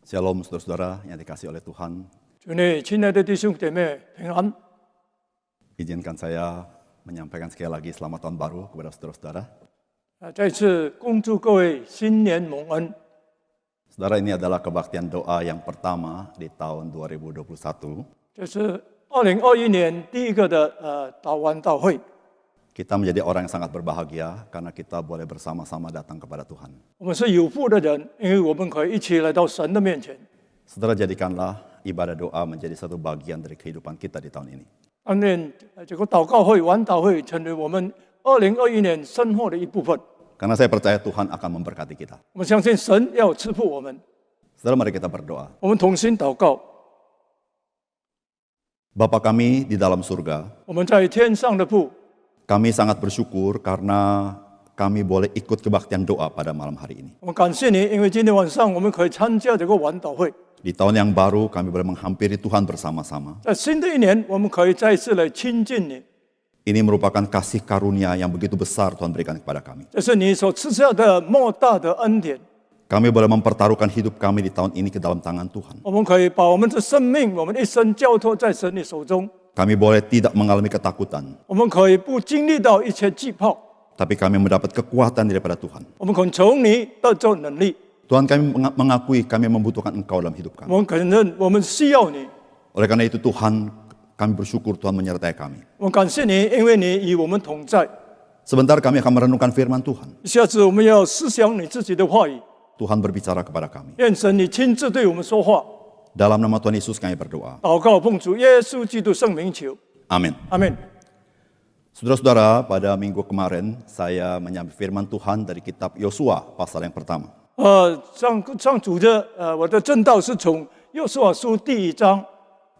Shalom saudara-saudara yang dikasih oleh Tuhan. 主内亲爱的弟兄姐妹平安。 Izinkan saya menyampaikan sekali lagi selamat tahun baru kepada saudara-saudara. 再次恭祝各位新年蒙恩。 Saudara, ini adalah kebaktian doa yang pertama di tahun 2021. 这是2021年第一个的祷完大会。 Kita menjadi orang yang sangat berbahagia karena kita boleh bersama-sama datang kepada Tuhan. 我们是有福的人，因为我们可以一起来到神的面前。 Saudara, jadikanlah ibadah doa menjadi satu bagian dari kehidupan kita di tahun ini. 但愿这个祷告会、完祷会成为我们2021年生活的一部分。 Karena saya percaya Tuhan akan memberkati kita. 我们相信神要赐福我们。 Saudara, mari kita berdoa. 我们同心祷告。 Bapa kami di dalam surga, 我们在天上的父， kami sangat bersyukur karena kami boleh ikut kebaktian doa pada malam hari ini. 我们感谢你，因为今天晚上我们可以参加这个完祷会。 Di tahun yang baru kami boleh menghampiri Tuhan bersama-sama. 在新的一年，我们可以再一次来亲近你。 Ini merupakan kasih karunia yang begitu besar Tuhan berikan kepada kami. 这是你所赐下的莫大的恩典。 Kami boleh mempertaruhkan hidup kami di tahun ini ke dalam tangan Tuhan. 我们可以把我们的生命、我们一生交托在神的手中。 Kami boleh tidak mengalami ketakutan, 我们可以不经历到一切惧怕， tapi kami mendapat kekuatan daripada Tuhan. 我们可以从你得着能力。 Tuhan, kami mengakui kami membutuhkan Engkau dalam hidup 我 kami. 们承认我们需要你。 Oleh karena itu Tuhan, kami bersyukur Tuhan menyertai kami. 我们感谢你，因为你与我们同在。 Sebentar kami akan merenungkan firman Tuhan. 下次我们要思想你自己的话语， Tuhan berbicara kepada kami. 愿神你亲自对我们说话。 Dalam nama Tuhan Yesus kami berdoa. 祷告奉主耶稣基督圣名求， Amin. 阿门。 Saudara-saudara, pada minggu kemarin saya menyambut firman Tuhan dari kitab Yosua pasal yang pertama. 上主的我的正道是从约书亚书第1章。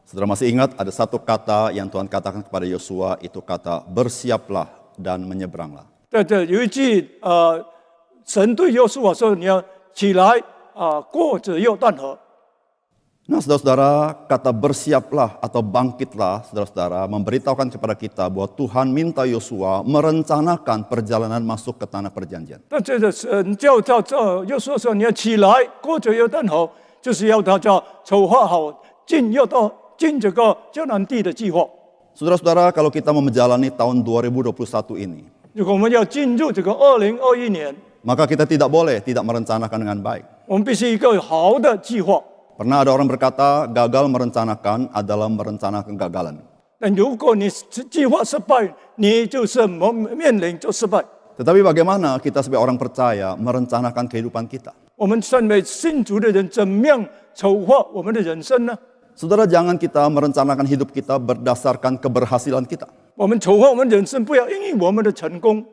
Saudara masih ingat ada satu kata yang Tuhan katakan kepada Yosua, itu kata bersiaplah dan menyeberanglah. 在这有一句神对约书亚说：“你要起来过这约旦河。” Nah saudara-saudara, kata bersiaplah atau bangkitlah saudara-saudara memberitahukan kepada kita bahwa Tuhan minta Yosua merencanakan perjalanan masuk ke tanah perjanjian. 但这个神叫约书亚说：“你要起来过这约旦河，就是要他筹划好进这个迦南地的计划。” Saudara-saudara, kalau kita mau menjalani tahun 2021 ini, 如果我们要进入这个2021年， maka kita tidak boleh tidak merencanakan dengan baik. 我们必须一个好的计划。 Pernah ada orang berkata, gagal merencanakan adalah merencanakan kegagalan. 但如果你计划失败，你就是面临就失败。 Tetapi bagaimana kita sebagai orang percaya merencanakan kehidupan kita? 我们身为信主的人，怎么样筹划我们的人生呢？ Saudara, jangan kita merencanakan hidup kita berdasarkan keberhasilan kita. 我们筹划我们人生，不要因为我们的成功，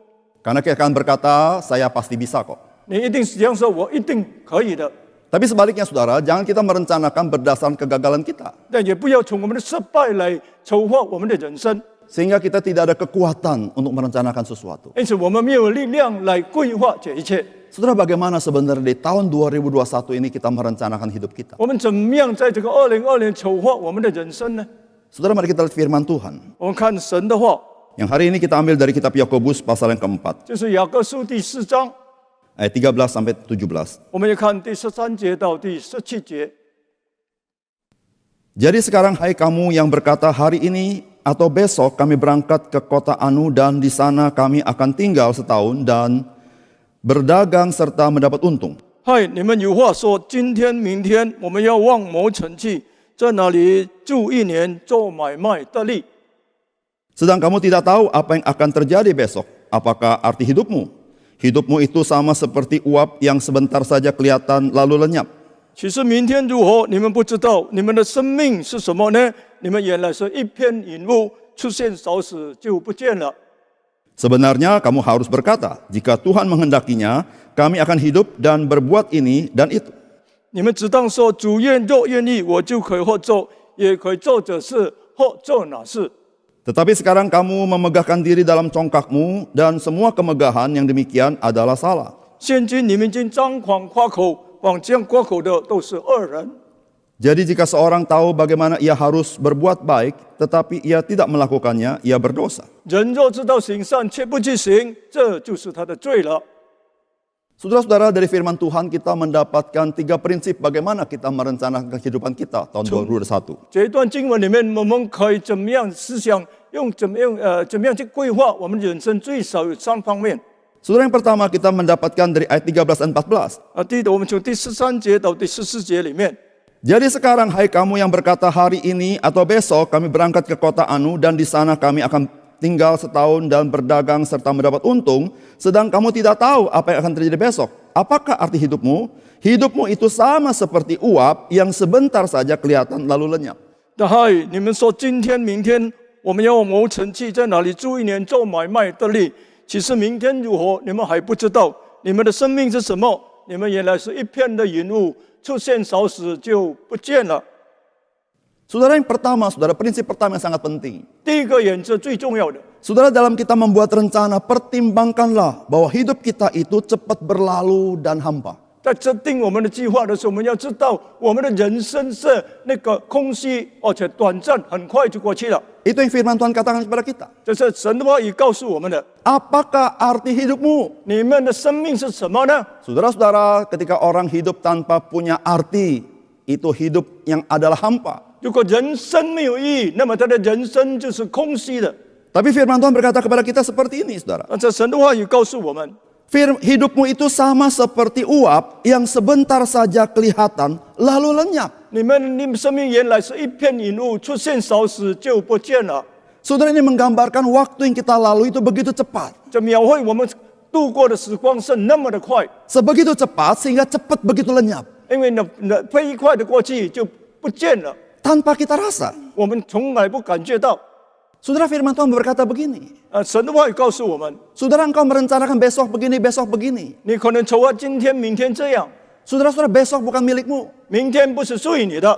Karena kita akan berkata, saya pasti bisa kok. 你一定是这样说，我一定可以的。 Tapi sebaliknya saudara, jangan kita merencanakan berdasarkan kegagalan kita. 但也不要从我们的失败来筹划我们的人生， Sehingga kita tidak ada kekuatan untuk merencanakan sesuatu. 因此我们没有力量来规划这一切。 Saudara, bagaimana sebenarnya di tahun 2021 ini kita merencanakan hidup kita? 我们怎么样在这个2020年筹划我们的人生呢？ Saudara, mari kita lihat firman Tuhan. 我们看神的话， Yang hari ini kita ambil dari kitab Yakobus pasal yang keempat. 就是雅各书第4章， Ayat 13 sampai 17. 我们要看第13节到第17节。 Jadi sekarang hai kamu yang berkata hari ini atau besok kami berangkat ke kota Anu dan di sana kami akan tinggal setahun dan berdagang serta mendapat untung. 嗨，你们有话说，今天、明天我们要望谋城去，在那里住1年，做买卖得利。 Sedang kamu tidak tahu apa yang akan terjadi besok. Apakah arti hidupmu? Hidupmu itu sama seperti uap yang sebentar saja kelihatan lalu lenyap. 其实明天如何，你们不知道。你们的生命是什么呢？你们原来是一片云雾，出现少时就不见了。 Sebenarnya kamu harus berkata, jika Tuhan menghendakinya, kami akan hidup dan berbuat ini dan itu. 你们只当说，主若愿意，我就可以或做，也可以做这事或做那事。 Tetapi sekarang kamu memegahkan diri dalam congkakmu dan semua kemegahan yang demikian adalah salah. 现今你们已经张狂夸口，往这样夸口的都是恶人。 Jadi jika seorang tahu bagaimana ia harus berbuat baik, tetapi ia tidak melakukannya, ia berdosa. 人若知道行善却不去行，这就是他的罪了。Saudara-saudara, dari firman Tuhan kita mendapatkan 3 prinsip bagaimana kita merencanakan kehidupan kita tahun 2021. 这一段经文里面，我们可以怎么样思想，怎么样去规划我们人生？最少有3方面。 Saudara, yang pertama kita mendapatkan dari ayat 13 dan 14. 第一，我们从第13节到第14节里面。 Jadi sekarang hai kamu yang berkata hari ini atau besok kami berangkat ke kota Anu dan di sana kami akan tinggal setahun dan berdagang serta mendapat untung, sedang kamu tidak tahu apa yang akan terjadi besok. Apakah arti hidupmu? Hidupmu itu sama seperti uap yang sebentar saja kelihatan lalu lenyap. 但嗨，你们说今天、明天我们要谋城去，在哪里住1年做买卖得利？其实明天如何，你们还不知道。你们的生命是什么？你们原来是一片的云雾，出现少时就不见了。 Saudara, yang pertama, saudara, prinsip pertama yang sangat penting. 第一个原则最重要的， Saudara, dalam kita membuat rencana, pertimbangkanlah bahwa hidup kita itu cepat berlalu dan hampa. 在制定我们的计划的时候，我们要知道我们的人生是那个空虚，而且短暂，很快就过去了。 Itu yang firman Tuhan katakan kepada kita. 这是神的话语告诉我们的。 Apakah arti hidupmu? 你们的生命是什么呢？ Saudara-saudara, ketika orang hidup tanpa punya arti, itu hidup yang adalah hampa. 如果人生没有意义，那么他的人生就是空虚的。 Tapi firman Tuhan berkata kepada kita seperti ini, saudara. 这神的话语告诉我们， Hidupmu itu sama seperti uap yang sebentar saja kelihatan lalu lenyap. 你们生命原来是一片云雾，出现少时就不见了。 Saudara, ini menggambarkan waktu yang kita lalui itu begitu cepat. 这描绘我们度过的时光是那么的快， Sebegitu cepat sehingga cepat begitu lenyap. 因为飞快的过去就不见了， Tanpa kita rasa. 我们从来不感觉到。 Saudara, firman Tuhan berkata begini. 神的话语告诉我们， Saudara, engkau merencanakan besok begini, besok begini. 你可能筹划今天、明天这样， Saudara-saudara, besok bukan milikmu. 明天不是属于你的。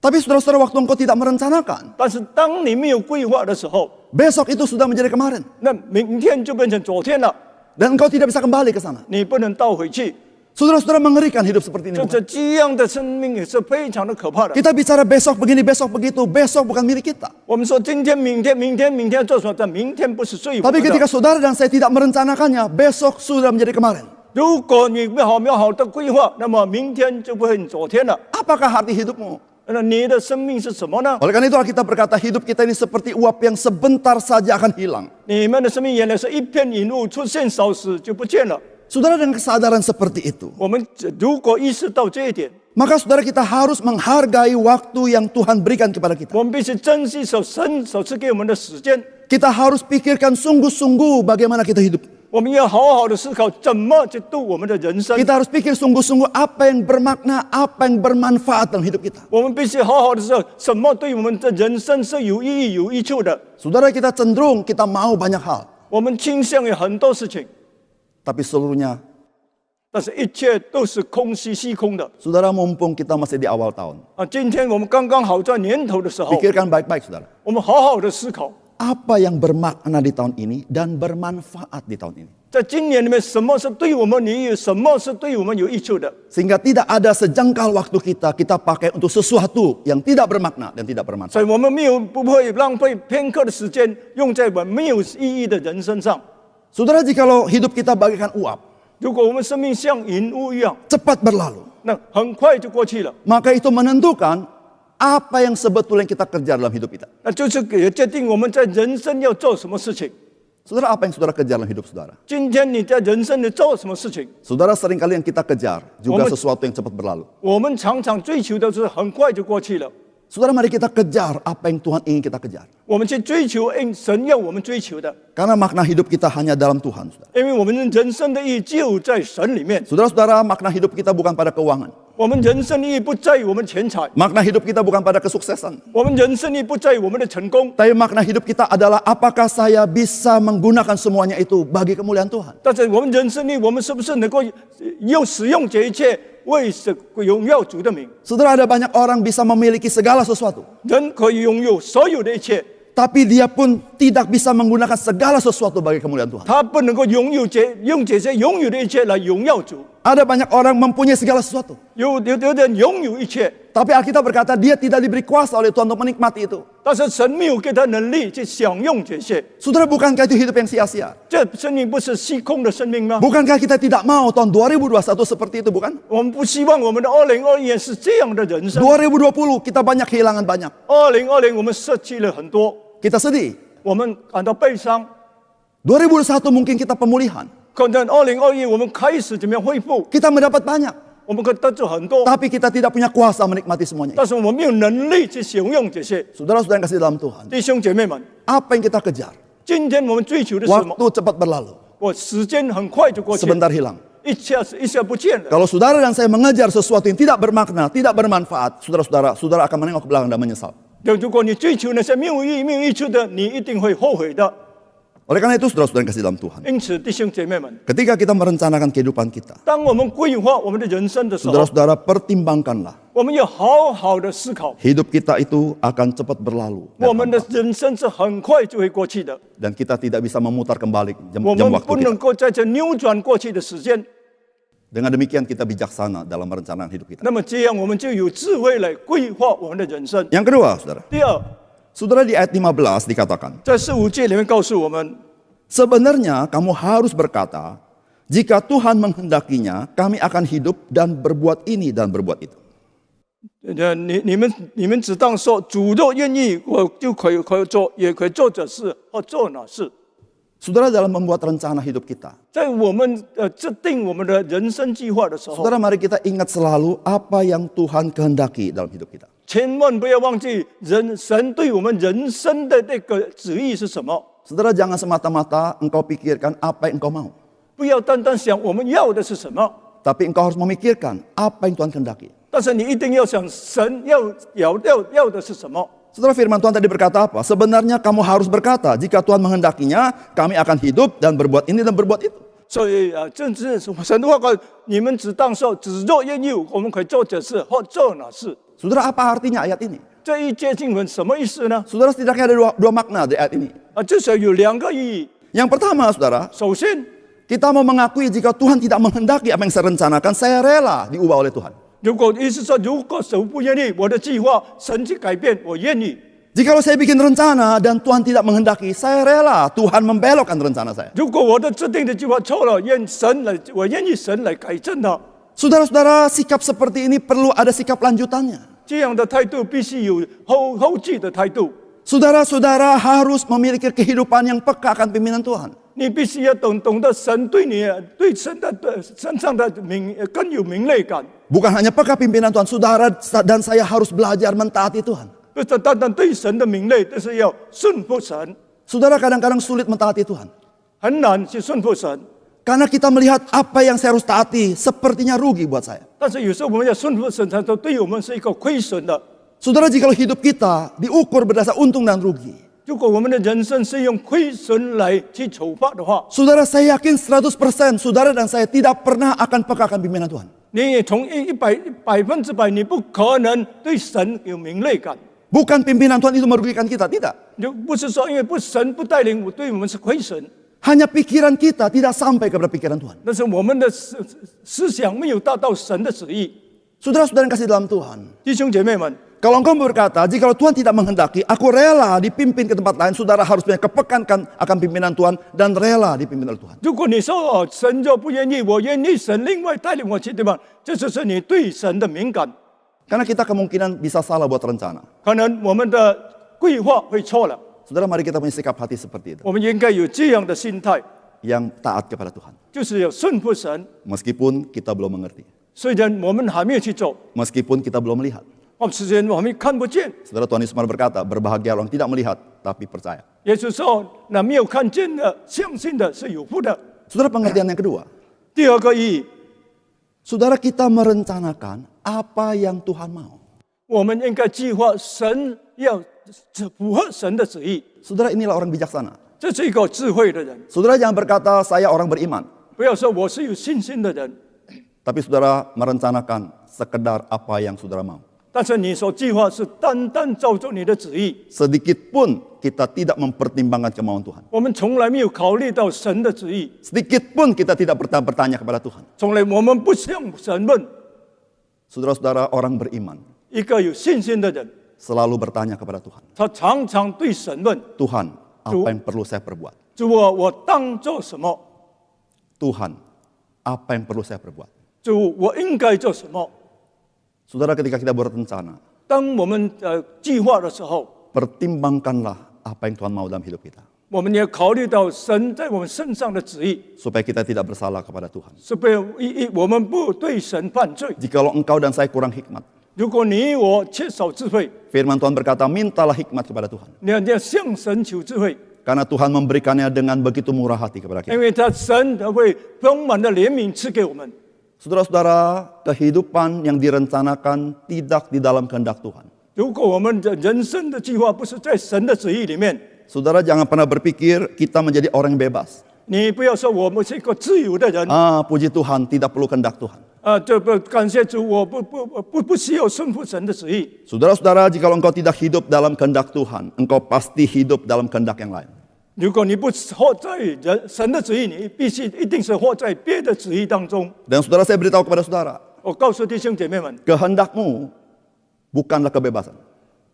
Tapi saudara-saudara, waktu engkau tidak merencanakan, 但是当你没有规划的时候， besok itu sudah menjadi kemarin. 那明天就变成昨天了， Dan engkau tidak bisa kembali ke sana. 你不能倒回去。 Saudara-saudara, mengerikan hidup seperti ini. 这样的生命也是非常的可怕的。 Kita bicara besok begini, besok begitu. Besok bukan milik kita. 我们说今天、明天、明天、明天做什么？但明天不是属于我 Tapi 们 ketika 的。 saudara dan saya tidak merencanakannya, besok sudah menjadi kemarin. 如果你没有好的规划，那么明天就不会昨天了。 Apakah arti hidupmu? 那你的生命是什么呢？ Oleh karena itu Alkitab berkata hidup kita ini seperti uap yang sebentar saja akan hilang. 你们的生命原来是一片云雾，出现少时就不见了。 Saudara, dengan kesadaran seperti itu, 我们如果意识到这一点， maka saudara kita harus menghargai waktu yang Tuhan berikan kepada kita. 我们必须珍惜神所赐给我们的时间。 Kita harus pikirkan sungguh-sungguh bagaimana kita hidup. 我们要好好的思考怎么去度我们的人生。 Kita harus pikir sungguh-sungguh apa yang bermakna, apa yang bermanfaat dalam hidup kita. 我们必须好好的知道什么对我们的人生是有意义、有益处的。 Saudara, kita cenderung kita mau banyak hal, 我们倾向于很多事情， tapi seluruhnya, 但是一切都是空虚、虚空的。 saudara, mumpung kita masih di awal tahun, 今天我们刚刚好在年头的时候， pikirkan baik-baik, saudara. 我们好好的思考， Apa yang bermakna di tahun ini dan bermanfaat di tahun ini. 在今年里面什么是对我们有益，什么是对我们有益处的。 Sehingga tidak ada sejengkal waktu kita pakai untuk sesuatu yang tidak bermakna dan tidak 所 bermanfaat. 以我们不会浪费片刻的时间用在我们没有意义的人身上。 Saudara, jikalau hidup kita bagaikan uap, 如果我们生命像云雾一样， cepat berlalu, 那很快就过去了。 maka itu menentukan apa yang sebetulnya kita kerja dalam hidup kita. 那就是也决定我们在人生要做什么事情。 Saudara, apa yang saudara kejar dalam hidup saudara? 今天你在人生里做什么事情？ Saudara, seringkali yang kita kejar juga Momen- sesuatu yang cepat berlalu. 我们常常追求的是很快就过去了。 Saudara, mari kita kejar apa yang Tuhan ingin kita kejar. 我们去追求神要我们追求的， Karena makna hidup kita hanya dalam Tuhan. Saudara. 因为我们人生的意义就在神里面。 Saudara-saudara, makna hidup kita bukan pada keuangan. 我们人生的意义不在于我们钱财， Makna hidup kita bukan pada kesuksesan. 我们人生的意义不在于我们的成功， Tapi makna hidup kita adalah apakah saya bisa menggunakan semuanya itu bagi kemuliaan Tuhan. 但是我们人生的意义，我们是不是能够使用这一切为荣耀主的名？ Saudara, ada banyak orang bisa memiliki segala sesuatu. 人可以拥有所有的一切， Tapi dia pun tidak bisa menggunakan segala sesuatu bagi kemuliaan Tuhan. 他不能够用这些拥有的一切来荣耀主。 Ada banyak orang mempunyai segala sesuatu. 有人拥有一切， Tapi Alkitab berkata dia tidak diberi kuasa oleh Tuhan untuk menikmati itu. 但是神没有给他能力去享用这些。 Saudara, bukankah itu hidup yang sia-sia? 这生命不是虚空的生命吗？ Bukankah kita tidak mau tahun 2021 seperti itu, bukan? 我们不希望我们的2021年是这样的人生。 2020 kita banyak kehilangan banyak. 2020我们失去了很多， Kita sedih. 我们感到悲伤。 2021 mungkin kita pemulihan. 可能2021我们开始怎么样恢复， Kita mendapat banyak. 我们可以得到很多， Tapi kita tidak punya kuasa menikmati semuanya. 但是我们没有能力去享用这些。 Saudara-saudara yang kasih dalam Tuhan. 弟兄姐妹们， Apa yang kita kejar? 今天我们追求的是什么？ Waktu cepat berlalu. 时间很快就过去， Sebentar hilang. 一下不见了。 Kalau saudara dan saya mengejar sesuatu yang tidak bermakna, tidak bermanfaat, saudara akan menengok ke belakang dan menyesal. 如果你追求那些没有意义、没有益处的，你一定会后悔的。 Oleh karena itu, saudara-saudara yang kasih dalam Tuhan. 因此，弟兄姐妹们， Ketika kita merencanakan kehidupan kita, 当我们规划我们的人生的时候， saudara-saudara pertimbangkanlah. 我们要好好的思考， Hidup kita itu akan cepat berlalu. 我们的人生是很快就会过去的， Dan kita tidak bisa memutar kembali 我 jam 们 waktu 不能 kita. 够在这扭转过去的时间。 Dengan demikian kita bijaksana dalam merencanakan hidup kita. 那么这样，我们就有智慧来规划我们的人生。 Yang kedua, saudara. 第二， Saudara, di ayat 15 dikatakan, 在15节里面告诉我们， sebenarnya kamu harus berkata, jika Tuhan menghendakinya, kami akan hidup dan berbuat ini dan berbuat itu. 你们只当说，主若愿意，我就可以做，也可以做这事或做那事。 Saudara, dalam membuat rencana hidup kita, 在我们制定我们的人生计划的时候， saudara, mari kita ingat selalu apa yang Tuhan kehendaki dalam hidup kita. 千万不要忘记神对我们人生的那个旨意是什么。 Saudara, jangan semata-mata engkau pikirkan apa yang engkau mau. 不要单单想我们要的是什么， Tapi engkau harus memikirkan apa yang Tuhan kehendaki. 但是你一定要想神要的是什么。 Saudara, firman Tuhan tadi berkata apa? Sebenarnya kamu harus berkata, jika Tuhan menghendakinya, kami akan hidup dan berbuat ini dan berbuat itu. 所以正是神的话说，你们只当说，只若愿意，我们可以做这事或做那事。 Saudara, apa artinya ayat ini? 这一节经文什么意思呢？ Saudara, setidaknya ada dua makna dari ayat ini. 至少有两个意义。 Yang pertama, saudara, 首先， kita mau mengakui jika Tuhan tidak menghendaki apa yang saya rencanakan, saya rela diubah oleh Tuhan. 如果意思说，如果神不愿意，我的计划神去改变，我愿意。 Jikalau saya bikin rencana dan Tuhan tidak menghendaki, saya rela Tuhan membelokkan rencana saya. 如果我的制定的计划错了，我愿意神来改正它。 Saudara-saudara, sikap seperti ini perlu ada sikap lanjutannya. 这样的态度必须有后继的态度。 Saudara-saudara harus memiliki kehidupan yang peka akan pimpinan Tuhan. 你必须要懂得神对神的身上的更有敏锐感， Bukan hanya peka pimpinan Tuhan, saudara dan saya harus belajar mentaati Tuhan. 不是单单对神的敏锐，但是要顺服神。 Saudara, kadang-kadang sulit mentaati Tuhan. 很难去顺服神， Karena kita melihat apa yang saya harus taati sepertinya rugi buat saya. 但是有时候我们要顺服神，才说对我们是一个亏损的。 Saudara, jika hidup kita diukur berdasar untung dan rugi, 如果我们的人生是用亏损来去筹划的话， saudara, saya yakin 100% saudara dan saya tidak pernah akan peka akan pimpinan Tuhan. 你也从100%，你不可能对神有敏锐感。 Bukan pimpinan Tuhan itu merugikan kita, tidak. 就不是说因为神不带领我，对我们是亏损， Hanya pikiran kita tidak sampai kepada pikiran Tuhan. 但是我们的思想没有达到神的旨意。 Saudara-saudara yang kasih dalam Tuhan, 弟兄姐妹们， kalau engkau berkata, jika Tuhan tidak menghendaki, aku rela dipimpin ke tempat lain, saudara harus punya kepekaan akan pimpinan Tuhan dan rela dipimpin oleh Tuhan. 如果你说神就不愿意，我愿意神另外带领我去地方，这就是你对神的敏感。 Karena kita kemungkinan bisa salah buat rencana. 可能我们的规划会错了， Saudara, mari kita punya sikap hati seperti itu. 我们应该有这样的心态， Yang taat kepada Tuhan. 就是要顺服神。 Meskipun kita belum mengerti. 虽然我们还没有去做， Meskipun kita belum melihat. 虽然我们看不见， Saudara, Tuhan Yesus berkata, berbahagia orang tidak melihat, tapi percaya. 耶稣说，那没有看见的、相信的是有福的。 Saudara, pengertian yang kedua. 第二个意义， Saudara, kita merencanakan apa yang Tuhan mau. 我们应该计划神要符合神的旨意， Saudara, inilah orang bijaksana. 这是一个智慧的人。 Saudara jangan berkata, saya orang beriman. 不要说我是有信心的人， Tapi saudara merencanakan sekedar apa yang saudara mau. 但是你所计划是单单照着你的旨意， Sedikit pun kita tidak mempertimbangkan kemauan Tuhan. 我们从来没有考虑到神的旨意， Sedikit pun kita tidak bertanya kepada Tuhan. 从来我们不向神问。 Saudara-saudara orang beriman. 一个有信心的人， selalu bertanya kepada Tuhan, 他常常对神问 Tuhan, apa yang perlu saya perbuat? 主啊，我当做什么？ Tuhan, apa yang perlu saya perbuat? 主，我应该做什么？ Saudara, ketika kita berencana, 当我们计划的时候， pertimbangkanlah apa yang Tuhan mau dalam hidup kita, 我们也考虑到神在我们身上的旨意， supaya kita tidak bersalah kepada Tuhan. 是被我们不对神犯罪。 Jikalau engkau dan saya kurang hikmat, 如果你我缺少智慧， firman Tuhan berkata, mintalah hikmat kepada Tuhan. 你要向神求智慧， Karena Tuhan memberikannya dengan begitu murah hati kepada 因 kita. 为神会丰满的怜悯赐给我们。 Saudara-saudara, kehidupan yang direncanakan tidak di dalam kehendak Tuhan. 如果我们的人生的计划不是在神的旨意里面， Saudara jangan pernah berpikir kita menjadi orang yang bebas. 你不要说我们是一个自由的人 Puji Tuhan, tidak perlu kehendak Tuhan. 这不感谢主，我不需要顺服神的旨意。 Saudara-saudara, jika engkau tidak hidup dalam kehendak Tuhan, engkau pasti hidup dalam kehendak yang lain. 如果你不活在神的旨意，你一定是活在别的旨意当中。 Dan saudara, saya beritahu kepada saudara, 我告诉弟兄姐妹们， kehendakmu bukanlah kebebasan.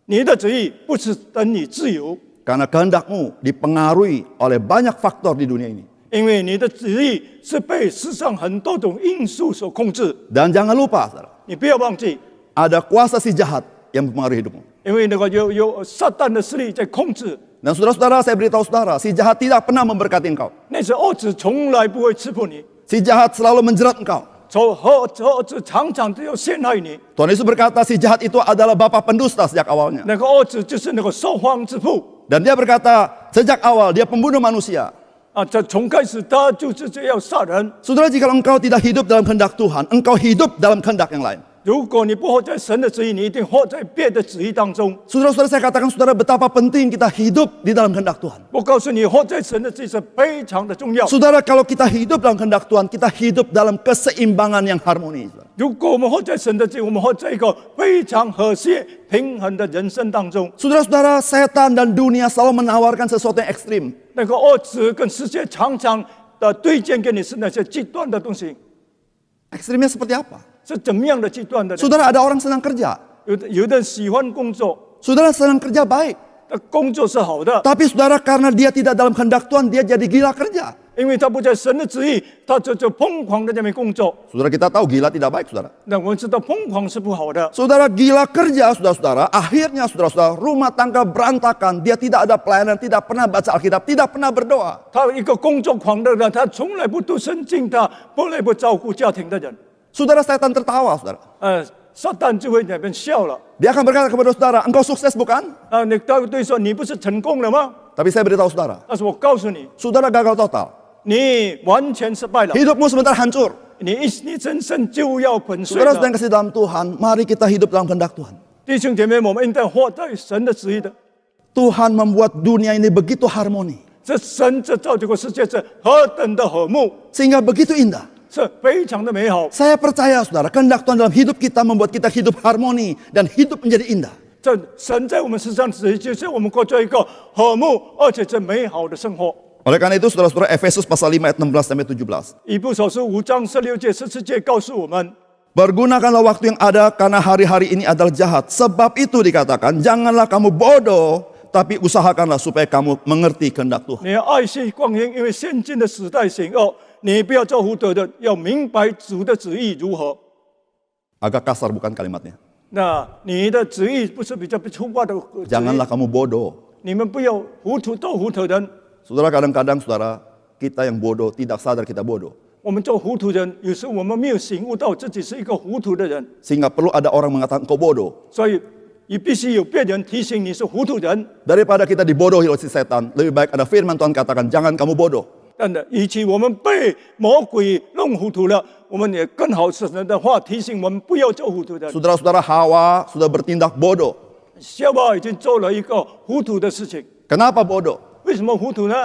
你的旨意不是等你自由， Karena kehendakmu dipengaruhi oleh banyak faktor di dunia ini. 因为你的旨意是被世上很多种因素所控制。 Dan jangan lupa, saudara, 你不要忘记， ada kuasa si jahat yang mempengaruhi hidupmu. 因为那个有撒旦的势力在控制。 Dan saudara-saudara, saya beritahu saudara, si jahat tidak pernah memberkati engkau. 那些恶子从来不会赐福你， Si jahat selalu menjerat engkau. 恶子常常都要陷害你。 Tuhan Yesus berkata, si jahat itu adalah bapa pendusta sejak awalnya. 那个恶子就是那个说谎之父 Dan dia berkata, sejak awal dia pembunuh manusia. 这从开始他就是这样杀人。 Saudara, jika engkau tidak hidup dalam kehendak Tuhan, engkau hidup dalam kehendak yang lain. 如果你不活在神的旨意，你一定活在别的旨意当中。 Saudara-saudara, saya katakan saudara betapa penting kita hidup di dalam kehendak Tuhan. 我告诉你，活在神的旨意是非常的重要。 Saudara, kalau kita hidup dalam kehendak Tuhan, kita hidup dalam keseimbangan yang harmoni. 如果我们活在神的旨意，我们活在一个非常和谐、平衡的人生当中。 Saudara-saudara, setan dan dunia selalu menawarkan sesuatu yang ekstrim. 那个恶子跟世界常常的推荐给你是那些极端的东西， Ekstrimnya seperti apa? 是怎么样的极端的呢？ Saudara, ada orang senang kerja. 有的人喜欢工作， Saudara senang kerja baik. 工作是好的， Tapi saudara, karena dia tidak dalam kehendak Tuhan, dia jadi gila kerja. 因为他不在神的旨意，他就疯狂的在那边工作。 Saudara, kita tahu gila tidak baik, saudara. 那我们知道疯狂是不好的。 Saudara, gila kerja, saudara-saudara. Akhirnya, saudara-saudara, rumah tangga berantakan. Dia tidak ada pelayanan, tidak pernah baca Alkitab, tidak pernah berdoa. 他一个工作狂的人，他从来不读圣经，他从来不照顾家庭的人。 Saudara, setan tertawa, saudara. 撒旦就会在那边笑了。 Dia akan berkata kepada saudara, engkau sukses bukan? 你对说你不是成功了吗？ Tapi saya beritahu saudara, 但是我告诉你， saudara gagal total. 你完全失败了， Hidupmu sebentar hancur. 你人生就要粉碎 Saudara-saudara 了。 yang kasih dalam Tuhan, mari kita hidup dalam kehendak Tuhan. 弟兄姐妹，我们应当活在神的旨意的。 Tuhan membuat dunia ini begitu harmoni. 这神这造这个世界是何等的和睦， Sehingga begitu indah. 是非常的美好。 Saya percaya saudara, kehendak Tuhan dalam hidup kita membuat kita hidup harmoni dan hidup menjadi indah. 这神在我们身上旨意，就是我们过着一个和睦而且是美好的生活。 Oleh karena itu saudara-saudara, Efesus pasal 5 ayat 16 sampai 17. 以弗所书5章16节、14节告诉我们， Bergunakanlah waktu yang ada karena hari-hari ini adalah jahat. Sebab itu dikatakan, janganlah kamu bodoh, tapi usahakanlah supaya kamu mengerti kehendak Tuhan. 你要爱惜光阴，因为现今的时代险恶，你不要做糊涂的，要明白主的旨意如何。 Agak kasar bukan kalimatnya? 那你的旨意不是比较粗暴的旨意 Janganlah kamu bodoh. 你们不要糊涂做糊涂人。 Saudara, kadang-kadang saudara, kita yang bodoh tidak sadar kita bodoh. 我们做糊涂人，有时我们没有醒悟到自己是一个糊涂的人， Sehingga perlu ada orang mengatakan kau bodoh. 所以你必须有别人提醒你是糊涂人。 Daripada kita dibodohi oleh si setan, lebih baik ada firman Tuhan katakan, jangan kamu bodoh. 真的，与其我们被魔鬼弄糊涂了，我们也更好是神的话提醒我们不要做糊涂人。 Saudara-saudara, Hawa sudah bertindak bodoh. 夏娃已经做了一个糊涂的事情， Kenapa bodoh? 为什么糊涂呢？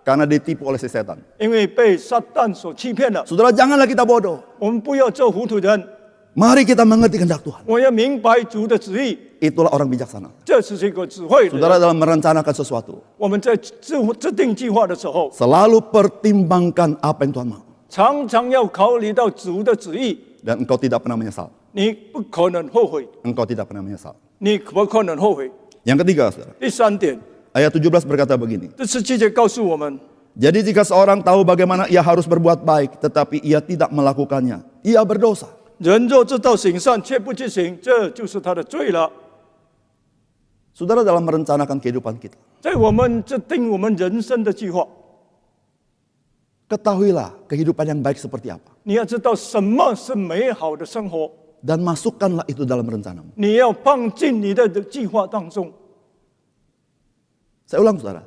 Karena ditipu oleh si setan. 因为被撒旦所欺骗了。 Saudara, janganlah kita bodoh. 我们不要做糊涂人， Mari kita mengerti kehendak Tuhan. 我要明白主的旨意， Itulah orang bijaksana. 这是一个智慧的人。 Saudara, dalam merencanakan sesuatu, 我们在制定计划的时候， selalu pertimbangkan apa yang Tuhan mau. 常常要考虑到主的旨意， Dan engkau tidak pernah menyesal. 你不可能后悔， engkau tidak pernah menyesal. 你不可能后悔。 Yang ketiga, saudara, 第三点， ayat 17 berkata begini. 这17节告诉我们， Jadi jika seorang tahu bagaimana ia harus berbuat baik, tetapi ia tidak melakukannya, ia berdosa. 人若知道行善却不去行，这就是他的罪了。 Saudara, dalam merencanakan kehidupan kita, 在我们制定我们人生的计划， ketahuilah kehidupan yang baik seperti apa. 你要知道什么是美好的生活， Dan masukkanlah itu dalam rencanamu. 你要放进你的计划当中。 Saya ulang, saudara.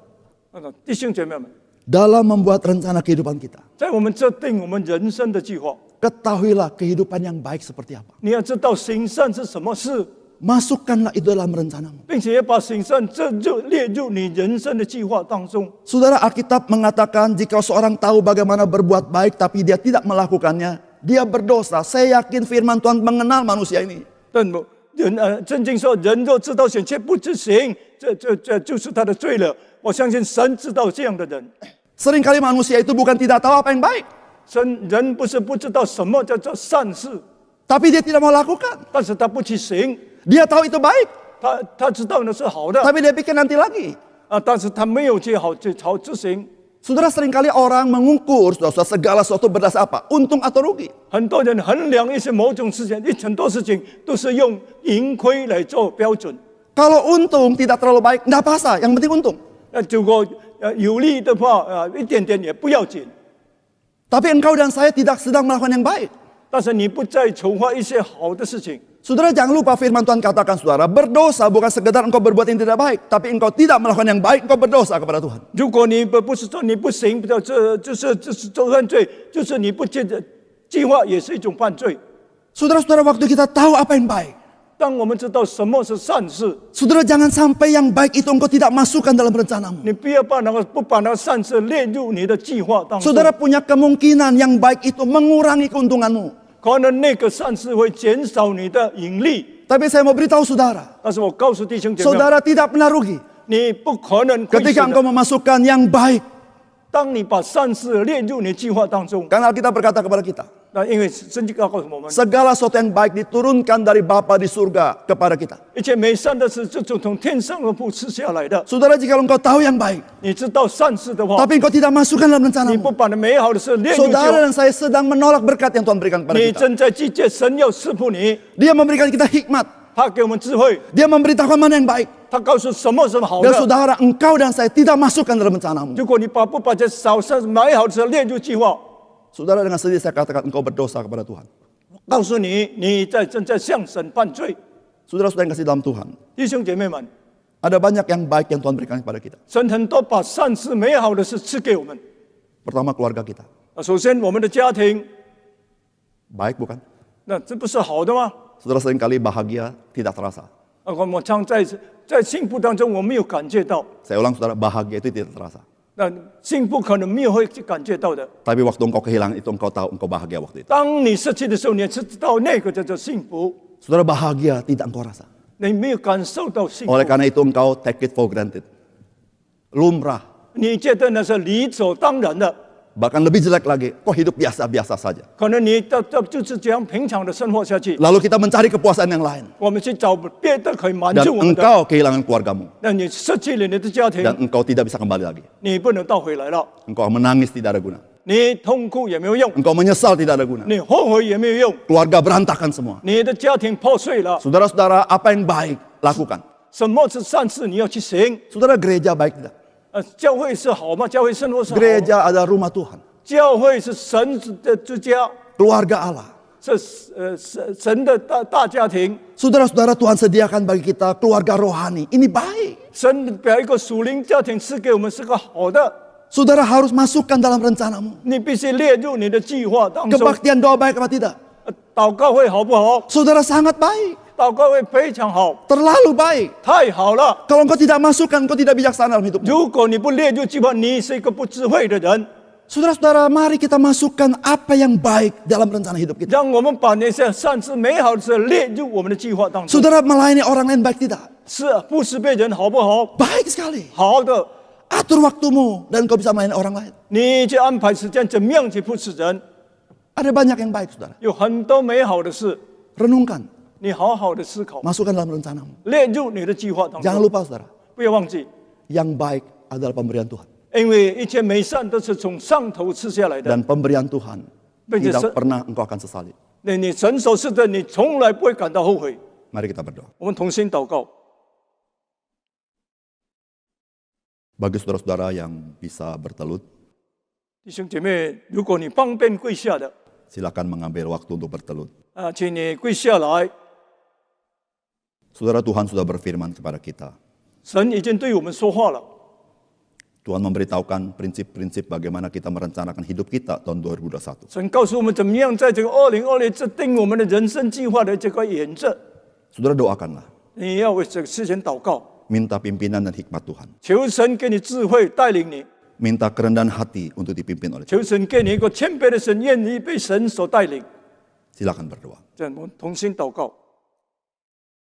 弟兄姐妹们， Dalam membuat rencana kehidupan kita, 在我们制定我们人生的计划， ketahuilah kehidupan yang baik seperti apa. 你要知道行善是什么事， Masukkanlah itu dalam rencanamu. 并且也把行善这就列入你人生的计划当中。 Saudara, Alkitab mengatakan jika seorang tahu bagaimana berbuat baik tapi dia tidak melakukannya, dia berdosa. Saya yakin firman Tuhan mengenal manusia ini. 但圣经说，人若知道险却不知行，这就是他的罪了。我相信神知道这样的人。 Seringkali manusia itu bukan tidak tahu apa yang baik, 人不是不知道什么叫做善事， tapi dia tidak mau lakukan. 但是他不去行， Dia tahu itu baik, 他知道那是好的 tapi dia pikir nanti lagi. 啊，但是他没有去好执行。 Saudara, seringkali orang mengukur segala sesuatu berdasar apa? Untung atau rugi. 很多人衡量一些某种事情，很多事情都是用盈亏来做标准。 Kalau untung tidak terlalu baik, tidak apa-apa, yang penting untung. 如果有利的话，一点点也不要紧。 Tapi engkau dan saya tidak sedang melakukan yang baik. 但是你不再筹划一些好的事情。 Saudara, jangan lupa firman Tuhan katakan, saudara, berdosa bukan sekedar engkau berbuat yang tidak baik, tapi engkau tidak melakukan yang baik, engkau berdosa kepada Tuhan. 如果你不是说你不行，这就是做犯罪，就是你不计划也是一种犯罪。 Saudara-saudara, waktu kita tahu apa yang baik, 当我们知道什么是善事， saudara jangan sampai yang baik itu engkau tidak masukkan dalam rencanamu. 你不要把那个善事列入你的计划当中。 Saudara punya kemungkinan yang baik itu mengurangi keuntunganmu. 可能那个善事会减少你的盈利， Tapi saya mau beritahu saudara, 但是我告诉弟兄姐妹， saudara tidak pernah rugi 你不可能亏 ketika 损 engkau 的。 memasukkan yang baik. 当你把善事列入你计划当中， Karena Alkitab berkata kepada kita, 那因为圣经告诉我们， segala sesuatu yang baik diturunkan dari Bapa di surga kepada kita. 一切美善的事，这种从天上的父赐下来的。 Saudara, jika engkau tahu yang baik, 你知道善事的话， tapi engkau tidak masukkan dalam 你 rencanamu, 不把那美好的事列入计 saudara 划， dan saya sedang menolak berkat yang Tuhan berikan kepada 你 kita. 正在拒绝神要赐福你， Dia memberikan kita hikmat, 他给我们智慧， dia memberitahukan mana yang baik. 他告诉什么是好 Dan 的。 saudara, engkau dan saya tidak masukkan dalam rencanamu. 如果你不把这少善美好的事列入计划， Saudara, dengan sedih saya katakan engkau berdosa kepada Tuhan. 告诉你你正在向神犯罪。 Saudara-saudara yang kasih dalam Tuhan, 弟兄姐妹们， ada banyak yang baik yang Tuhan berikan kepada kita. 神很多把善事美好的事赐给我们。 Pertama, keluarga kita. 首先，我们的家庭， Baik bukan? 那这不是好的吗？ Saudara seringkali bahagia tidak terasa. 我常在幸福当中，我没有感觉到。 Saya ulang, saudara, bahagia itu tidak terasa. 那幸福可能没有会感觉到的。 Tapi waktu engkau kehilangan itu, engkau tahu engkau bahagia waktu itu. 当你失去的时候，你也知道那个叫做幸福， Saudara, bahagia tidak engkau rasa. 你没有感受到幸福， Oleh karena itu engkau take it for granted. Lumrah. 你觉得那是理所当然的。 Bahkan lebih jelek lagi, kok hidup biasa-biasa saja. 可能你就是这样平常的生活下去， Lalu kita mencari kepuasan yang lain. 我们去找别的可以满 Dan 足我们的， engkau kehilangan keluargamu. 那你失去了你的家庭， Dan engkau tidak bisa kembali lagi. 你不能倒回来了， Engkau menangis tidak ada guna. 你痛苦也没有用， Engkau menyesal tidak ada guna. 你后悔也没有用， Keluarga berantakan semua. 你的家庭破碎了。 Saudara-saudara, apa yang baik lakukan. 什么是善事，你要去行。 Saudara, gereja baik tidak? 教会是好吗？教会生活是好吗， Gereja adalah rumah Tuhan. 教会是神的之家， Keluarga Allah. 是神的大家庭。 Saudara-saudara, Tuhan sediakan bagi kita keluarga rohani. Ini baik. 神把一个属灵家庭赐给我们，是个好的。 Saudara harus masukkan dalam rencanamu. 你必须列入你的计划当中。 Kebaktian doa baik apa tidak? 祷告会好不好？ Saudara sangat baik. 祷告会非常好， Terlalu baik. 太好了。 Kalau engkau tidak masukkan, engkau tidak bijaksana dalam hidupmu. 如果你不列入计划，你是一个不智慧的人。 Saudara-saudara, mari kita masukkan apa yang baik dalam rencana hidup kita. 让我们把那些善事、美好的事列入我们的计划当中。 Saudara melayani orang lain baik tidak? 是服侍别人好不好？ Baik sekali. 好的， Atur waktumu dan engkau bisa melayani orang lain. 你去安排时间，怎么样去服侍人？ Ada banyak yang baik, saudara. 有很多美好的事。Renungkan, 你好好的思考， masukkan dalam rencanamu. 列入你的计划当 Jangan 中， lupa saudara, 不要忘记， yang baik adalah pemberian Tuhan. 因为一切美善都是从上头赐下来的。 Dan pemberian Tuhan Betul, tidak Sir. pernah engkau akan sesali. 你神所赐的，你从来不会感到后悔。 Mari kita berdoa. 我们同心祷告， Bagi saudara-saudara yang bisa bertelut, 弟兄姐妹，如果你方便跪下的， silakan mengambil waktu untuk bertelut. 请你跪下来。 Saudara, Tuhan sudah berfirman kepada kita. 神已经对我们说话了， Tuhan memberitahukan prinsip-prinsip bagaimana kita merencanakan hidup kita tahun 2021. 神告诉我们怎么样在这个2020年制定我们的人生计划的这个原则。 Saudara, doakanlah. 你要为这个事情祷告， Minta pimpinan dan hikmat Tuhan. 求神给你智慧带领你， Minta kerendahan hati untuk dipimpin oleh Tuhan. 求神给你一个谦卑的神，愿意被神所带领。 Silakan berdoa. 这样我们同心祷告。